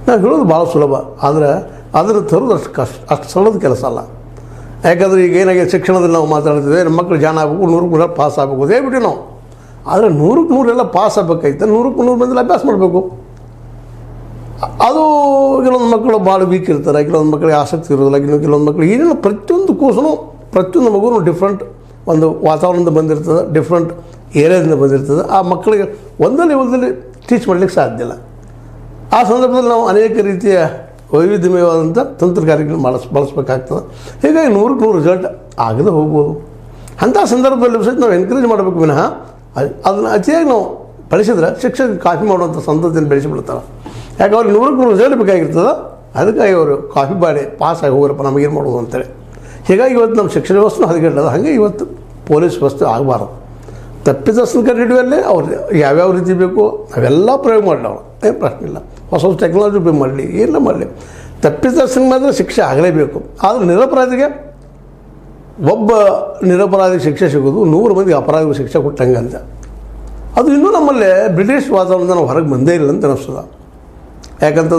ನಾವು ಹೇಳೋದು ಭಾಳ ಸುಲಭ, ಆದರೆ ಅದನ್ನು ತರೋದು ಅಷ್ಟು ಸರಳದ ಕೆಲಸ ಅಲ್ಲ. ಯಾಕಂದರೆ ಈಗ ಏನಾಗಿದೆ, ಶಿಕ್ಷಣದಲ್ಲಿ ನಾವು ಮಾತಾಡ್ತಿದ್ವಿ, ನಮ್ಮ ಮಕ್ಕಳು ಜಾಣ ಆಗಬೇಕು, 100ಕ್ಕೆ 100 ಪಾಸ್ ಆಗಬೇಕು, ಅದೇ ಬಿಟ್ಟು ನಾವು. ಆದರೆ 100ಕ್ಕೆ 100 ಪಾಸ್ ಆಗಬೇಕಾಯ್ತು, 100ಕ್ಕೆ 100 ಬಂದಲ್ಲಿ ಅಭ್ಯಾಸ ಮಾಡಬೇಕು. ಅದು ಕೆಲವೊಂದು ಮಕ್ಕಳು ಭಾಳ ವೀಕ್ ಇರ್ತಾರೆ, ಕೆಲವೊಂದು ಮಕ್ಕಳಿಗೆ ಆಸಕ್ತಿ ಇರೋದಿಲ್ಲ, ಕೆಲವೊಂದು ಮಕ್ಕಳಿಗೆ ಏನೇನು ಪ್ರತಿಯೊಂದು ಕೋರ್ಸೂ ಪ್ರತಿಯೊಂದು ಮಗುನೂ ಡಿಫ್ರೆಂಟ್ ಒಂದು ವಾತಾವರಣದಿಂದ ಬಂದಿರ್ತದೆ, ಡಿಫ್ರೆಂಟ್ ಏರಿಯಾದಿಂದ ಬಂದಿರ್ತದೆ. ಆ ಮಕ್ಕಳಿಗೆ ಒಂದೇ ಲೆವೆಲ್ದಲ್ಲಿ ಟೀಚ್ ಮಾಡಲಿಕ್ಕೆ ಸಾಧ್ಯ ಇಲ್ಲ. ಆ ಸಂದರ್ಭದಲ್ಲಿ ನಾವು ಅನೇಕ ರೀತಿಯ ವೈವಿಧ್ಯಮಯವಾದಂಥ ತಂತ್ರಗಾರಿಕೆಗಳನ್ನು ಬಳಸಬೇಕಾಗ್ತದೆ. ಹೀಗಾಗಿ 100ಕ್ಕೆ 100 ರಿಸಲ್ಟ್ ಆಗದೆ ಹೋಗ್ಬೋದು. ಅಂಥ ಸಂದರ್ಭದಲ್ಲಿ ಸಹಿತ ನಾವು ಎನ್ಕರೇಜ್ ಮಾಡಬೇಕು ವಿನಃ ಅದನ್ನು ಅತಿಯಾಗಿ ನಾವು ಬಳಸಿದ್ರೆ ಶಿಕ್ಷಕ ಕಾಫಿ ಮಾಡುವಂಥ ಸಂತತಿಯನ್ನು ಬೆಳೆಸಿಬಿಡ್ತಾರೆ. ಯಾಕೆ ಅವ್ರಿಗೆ 100ಕ್ಕೆ 100 ರಿಸಲ್ಟ್ ಬೇಕಾಗಿರ್ತದೆ, ಅದಕ್ಕಾಗಿ ಅವರು ಕಾಫಿ ಬಾಡಿ ಪಾಸ್ ಆಗಿ ಹೋಗ್ರಪ್ಪ ನಮಗೇನು ಮಾಡೋದು ಅಂತೇಳಿ. ಹೀಗಾಗಿ ಇವತ್ತು ನಮ್ಮ ಶಿಕ್ಷಣ ವ್ಯವಸ್ಥೆ ಹದಗೆಟ್ಟದ. ಹಾಗೆ ಇವತ್ತು ಪೊಲೀಸ್ ವ್ಯವಸ್ಥೆ ಆಗಬಾರ್ದು. ತಪ್ಪಿತಸ್ಥನ ಕಂಡು ಹಿಡಿಯುವಲ್ಲೇ ಅವ್ರು ಯಾವ್ಯಾವ ರೀತಿ ಬೇಕು ಅವೆಲ್ಲ ಪ್ರಯೋಗ ಮಾಡಲಿ, ಅವರು ಏನು ಪ್ರಶ್ನೆ ಇಲ್ಲ. ಹೊಸ ಹೊಸ ಟೆಕ್ನಾಲಜಿ ಉಪಯೋಗ ಮಾಡಲಿ, ಏನೆಲ್ಲ ಮಾಡಲಿ, ತಪ್ಪಿತಸ್ಥನಿಗೆ ಮಾತ್ರ ಶಿಕ್ಷೆ ಆಗಲೇಬೇಕು. ಆದರೆ ನಿರಪರಾಧಿಗೆ, ಒಬ್ಬ ನಿರಪರಾಧಿಗೆ ಶಿಕ್ಷೆ ಸಿಗೋದು 100 ಮಂದಿಗೆ ಅಪರಾಧಿಗೆ ಶಿಕ್ಷೆ ಕೊಟ್ಟಂಗೆ ಅಂತ. ಅದು ಇನ್ನೂ ನಮ್ಮಲ್ಲಿ ಬ್ರಿಟಿಷ್ ವಾತಾವರಣದಿಂದ ನಾವು ಹೊರಗೆ ಬಂದೇ ಇಲ್ಲ ಅಂತ ಅನ್ನಿಸ್ತದೆ. ಯಾಕಂತ